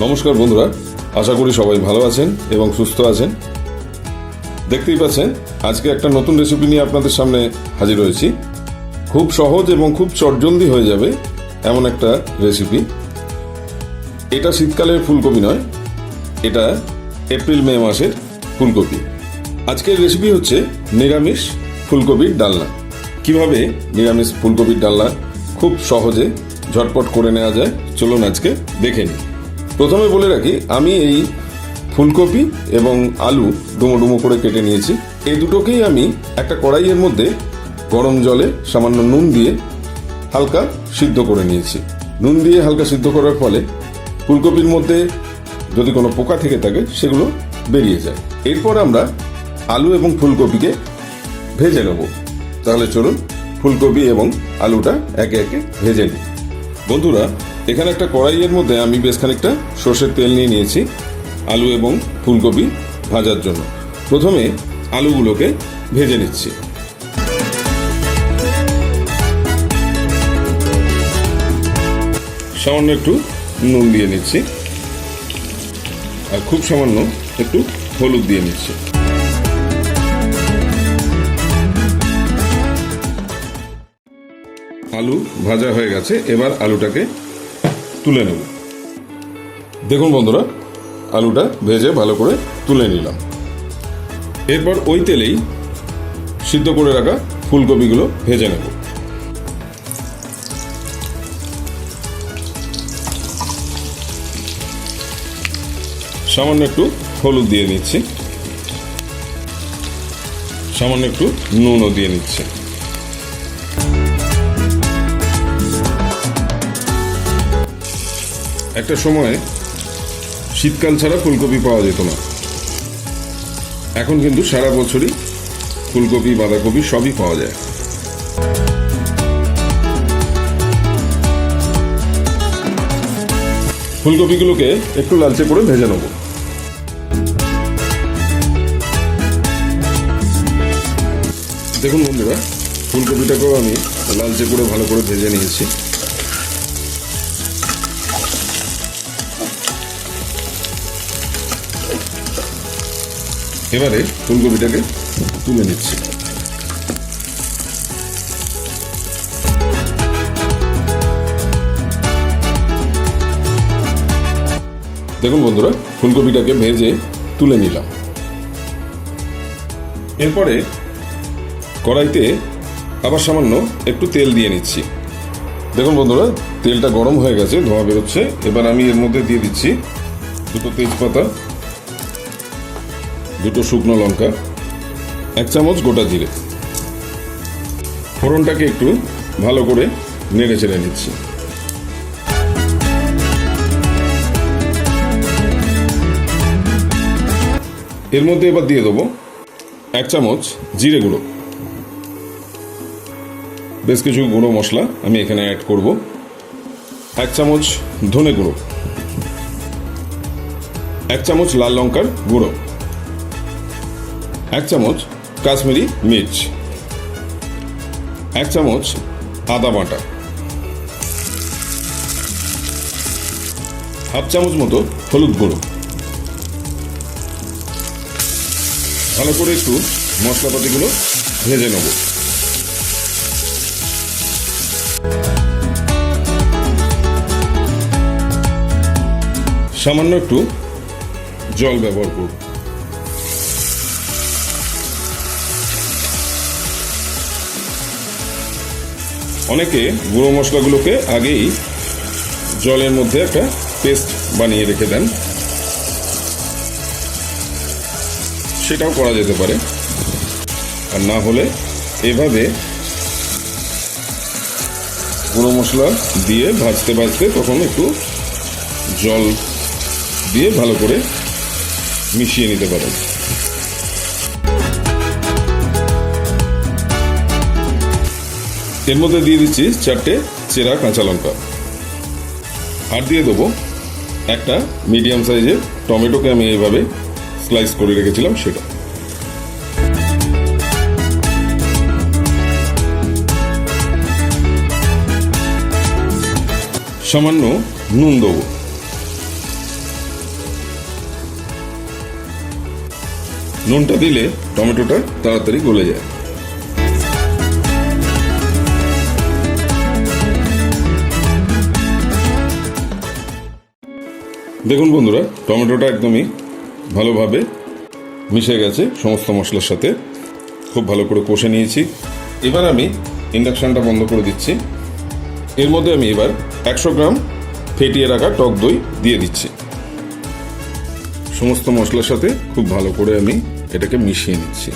নমস্কার বন্ধুরা, আশা করি সবাই ভালো আছেন এবং সুস্থ আছেন। দেখতেই পাচ্ছেন আজকে একটা নতুন রেসিপি নিয়ে আপনাদের সামনে হাজির হয়েছি। খুব সহজ এবং খুব চটজলদি হয়ে যাবে এমন একটা রেসিপি। এটা শীতকালের ফুলকপি নয়, এটা এপ্রিল মে মাসের ফুলকপি। আজকের রেসিপি হচ্ছে নিরামিষ ফুলকপির ডালনা। কিভাবে নিরামিষ ফুলকপির ডালনা খুব সহজে ঝটপট করে নেওয়া যায়, চলুন আজকে দেখে নিই। প্রথমে বলে রাখি, আমি এই ফুলকপি এবং আলু ডুমো ডুমো করে কেটে নিয়েছি। এই দুটোকেই আমি একটা কড়াইয়ের মধ্যে গরম জলে সামান্য নুন দিয়ে হালকা সিদ্ধ করে নিয়েছি। নুন দিয়ে হালকা সিদ্ধ করার ফলে ফুলকপির মধ্যে যদি কোনো পোকা থেকে থাকে সেগুলো বেরিয়ে যায়। এরপর আমরা আলু এবং ফুলকপিকে ভেজে নেব। তাহলে চলুন ফুলকপি এবং আলুটা একে একে ভেজে নিই। বন্ধুরা, এখানে একটা কড়াইয়ের মধ্যে আমি বেশ খানিকটা সর্ষের তেল নিয়ে নিয়েছি আলু এবং ফুলকপি ভাজার জন্য। প্রথমে আলুগুলোকে ভেজে নিচ্ছি। সামান্য একটু নুন দিয়ে নিচ্ছি আর খুব সামান্য একটু হলুদ দিয়ে নিচ্ছি। আলু ভাজা হয়ে গেছে, এবার আলুটাকে তুলে নেব। দেখুন বন্ধুরা, আলুটা ভেজে ভালো করে তুলে নিলাম। এরপর ওই তেলেই সিদ্ধ করে রাখা ফুলকপিগুলো ভেজে নেব। সামান্য একটু হলুদ দিয়ে নিচ্ছি, সামান্য একটু নুনও দিয়ে নিচ্ছি। একটা সময় শীতকাল ছাড়া ফুলকপি পাওয়া যেত না, এখন কিন্তু সারা বছরই ফুলকপি বাঁধাকপি সবই পাওয়া যায়। ফুলকপিগুলোকে একটু লালচে করে ভেজে নেব। দেখুন বন্ধুরা, ফুলকপিটাকেও আমি লালচে করে ভালো করে ভেজে নিয়েছি। এবারে ফুলকপিটাকে তুলে নিচ্ছি। দেখুন বন্ধুরা, ফুলকপিটাকে ভেজে তুলে নিলাম। এরপরে কড়াইতে আবার সামান্য একটু তেল দিয়ে নিচ্ছি। দেখুন বন্ধুরা, তেলটা গরম হয়ে গেছে, ধোঁয়া বেরোচ্ছে। এবার আমি এর মধ্যে দিয়ে দিচ্ছি দুটো তেজপাতা, দুটো শুকনো লঙ্কা, 1 চামচ গোটা জিরে। ফোড়নটাকে একটু ভালো করে নেড়ে চেড়ে নিচ্ছি। এর মধ্যে এবার দিয়ে দেবো 1 চামচ জিরে গুঁড়ো। বেশ কিছু গুঁড়ো মশলা আমি এখানে অ্যাড করব। 1 চামচ ধনে গুঁড়ো, 1 চামচ লাল লঙ্কার গুঁড়ো, 1 চামচ কাশ্মীরি মির্চ, 1 চামচ আদা বাটা, 1/2 চামচ মতো হলুদ গুঁড়ো। ভালো করে একটু মশলাপাতিগুলো ভেজে নেব। সামান্য একটু জল ব্যবহার করব। অনেকে গুঁড়ো মশলাগুলোকে আগেই জলের মধ্যে একটা পেস্ট বানিয়ে রেখে দেন, সেটাও করা যেতে পারে। আর না হলে এভাবে গুঁড়ো মশলা দিয়ে ভাজতে ভাজতে তখন একটু জল দিয়ে ভালো করে মিশিয়ে নিতে পারেন। এর মধ্যে দিয়ে দিচ্ছি 4টে চেরা কাঁচা লঙ্কা, আর দিয়ে দেবো একটা মিডিয়াম সাইজের টমেটোকে আমি এইভাবে স্লাইস করে রেখেছিলাম সেটা। সামান্য নুন দেবো। নুনটা দিলে টমেটোটা তাড়াতাড়ি গলে যায়। দেখুন বন্ধুরা, টমেটোটা একদমই ভালোভাবে মিশে গেছে সমস্ত মশলার সাথে। খুব ভালো করে কষে নিয়েছি। এবার আমি ইন্ডাকশনটা বন্ধ করে দিচ্ছি। এর মধ্যে আমি এবার 100 গ্রাম ফেটিয়ে রাখা টক দই দিয়ে দিচ্ছি। সমস্ত মশলার সাথে খুব ভালো করে আমি এটাকে মিশিয়ে নিচ্ছি।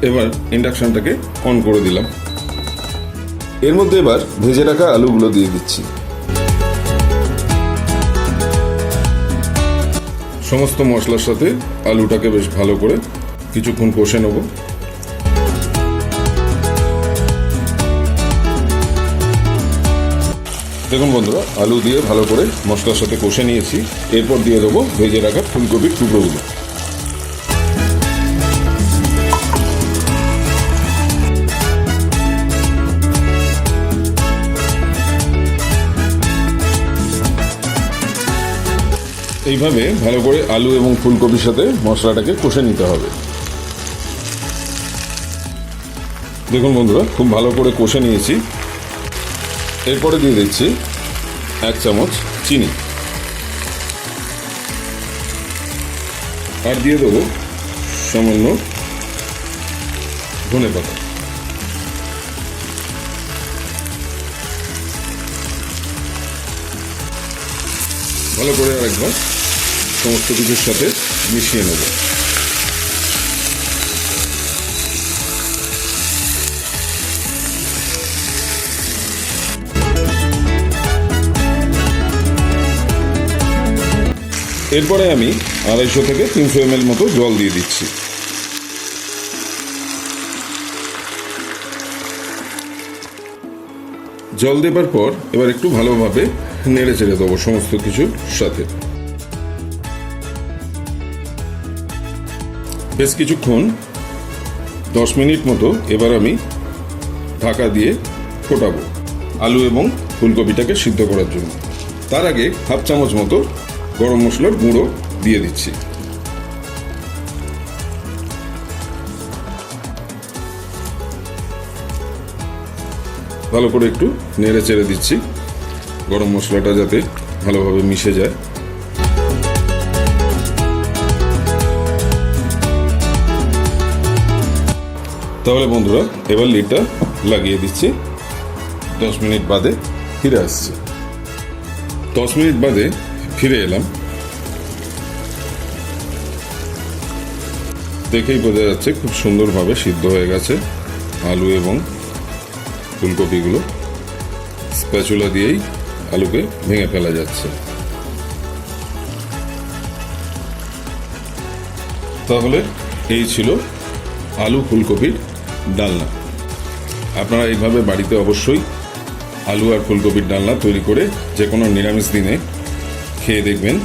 এবার ইন্ডাকশনটাকে অন করে দিলাম। এর মধ্যে এবার ভেজে রাখা আলুগুলো দিয়ে দিচ্ছি। সমস্ত মশলার সাথে আলুটাকে বেশ ভালো করে কিছুক্ষণ কষে নেব। দেখুন বন্ধুরা, আলু দিয়ে ভালো করে মশলার সাথে কষে নিয়েছি। এরপর দিয়ে দেবো ভেজে রাখা ফুলকপির টুকরোগুলো। এইভাবে ভালো করে আলু এবং ফুলকপির সাথে মশলাটাকে কষে নিতে হবে। দেখুন বন্ধুরা, খুব ভালো করে কষে নিয়েছি। এরপরে দিয়ে দিচ্ছি 1 চামচ চিনি, আর দিয়ে দেবো সামান্য ধনেপাতা। ভালো করে আরেকবার সমস্ত কিছুর সাথে মিশিয়ে নেব। এরপরে আমি 250 থেকে 300 ml মতো জল দিয়ে দিচ্ছি। জল দেবার পর এবার একটু ভালোভাবে নেড়ে চেড়ে দেবো সমস্ত কিছুর সাথে। বেশ কিছুক্ষণ 10 মিনিট মতো এবার আমি ঢাকা দিয়ে ফোটাবো আলু এবং ফুলকপিটাকে সিদ্ধ করার জন্য। তার আগে 1/2 চামচ মতো গরম মশলার গুঁড়ো দিয়ে দিচ্ছি। ভালো করে একটু নেড়ে চেড়ে দিচ্ছি গরম মশলাটা যাতে ভালোভাবে মিশে যায়। তাহলে বন্ধুরা, এবার লিডটা লাগিয়ে দিচ্ছি। 10 মিনিট বাদে ফিরে আসছি। 10 মিনিট বাদে ফিরে এলাম। দেখেই বোঝা যাচ্ছে খুব সুন্দরভাবে সিদ্ধ হয়ে গেছে আলু এবং ফুলকপিগুলো। স্প্যাচুলা দিয়েই আলুকে ভেঙে ফেলা যাচ্ছে। তাহলে এই ছিল আলু ফুলকপির ডালনা। আপনারা এইভাবে বাড়িতে অবশ্যই আলু আর ফুলকপির ডালনা তৈরি করে যে কোনো নিরামিষ দিনে খেয়ে দেখবেন,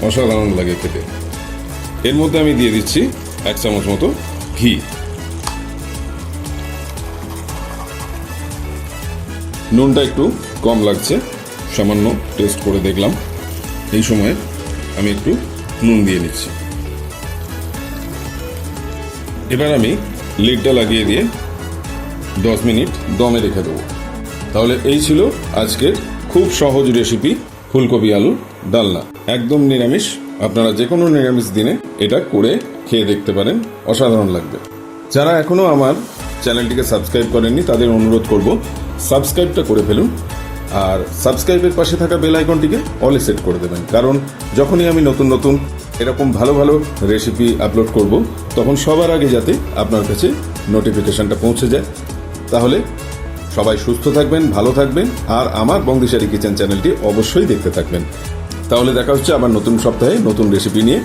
অসাধারণ লাগে খেতে। এর মধ্যে আমি দিয়ে দিচ্ছি 1 চামচ মতো ঘি। নুনটা একটু কম লাগছে, সামান্য টেস্ট করে দেখলাম। এই সময় আমি একটু নুন দিয়ে নিচ্ছি। এবার আমি লিডটা লাগিয়ে দিয়ে 10 মিনিট দমে রেখে দেবো। তাহলে এই ছিল আজকের খুব সহজ রেসিপি ফুলকপি আলুর ডালনা। একদম নিরামিষ, আপনারা যে কোনো নিরামিষ দিনে এটা করে খেয়ে দেখতে পারেন, অসাধারণ লাগবে। যারা এখনো আমার চ্যানেলটিকে সাবস্ক্রাইব করেননি তাদের অনুরোধ করব সাবস্ক্রাইবটা করে ফেলুন, আর সাবস্ক্রাইবের পাশে থাকা বেল আইকনটিকে অলে সেট করে দেবেন, কারণ যখনই আমি নতুন নতুন এরকম ভালো ভালো রেসিপি আপলোড করব তখন সবার আগে যাতে আপনার কাছে নোটিফিকেশনটা পৌঁছে যায়। তাহলে সবাই সুস্থ থাকবেন, ভালো থাকবেন, আর আমার বংদিশারি কিচেন চ্যানেলটি অবশ্যই দেখতে থাকবেন। তাহলে দেখা হচ্ছে আবার নতুন সপ্তাহে নতুন রেসিপি নিয়ে।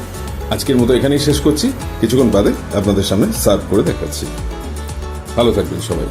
আজকের মতো এখানেই শেষ করছি। কিছুক্ষণ বাদে আপনাদের সামনে সার্ভ করে দেখাচ্ছি। ভালো থাকবেন সবাই।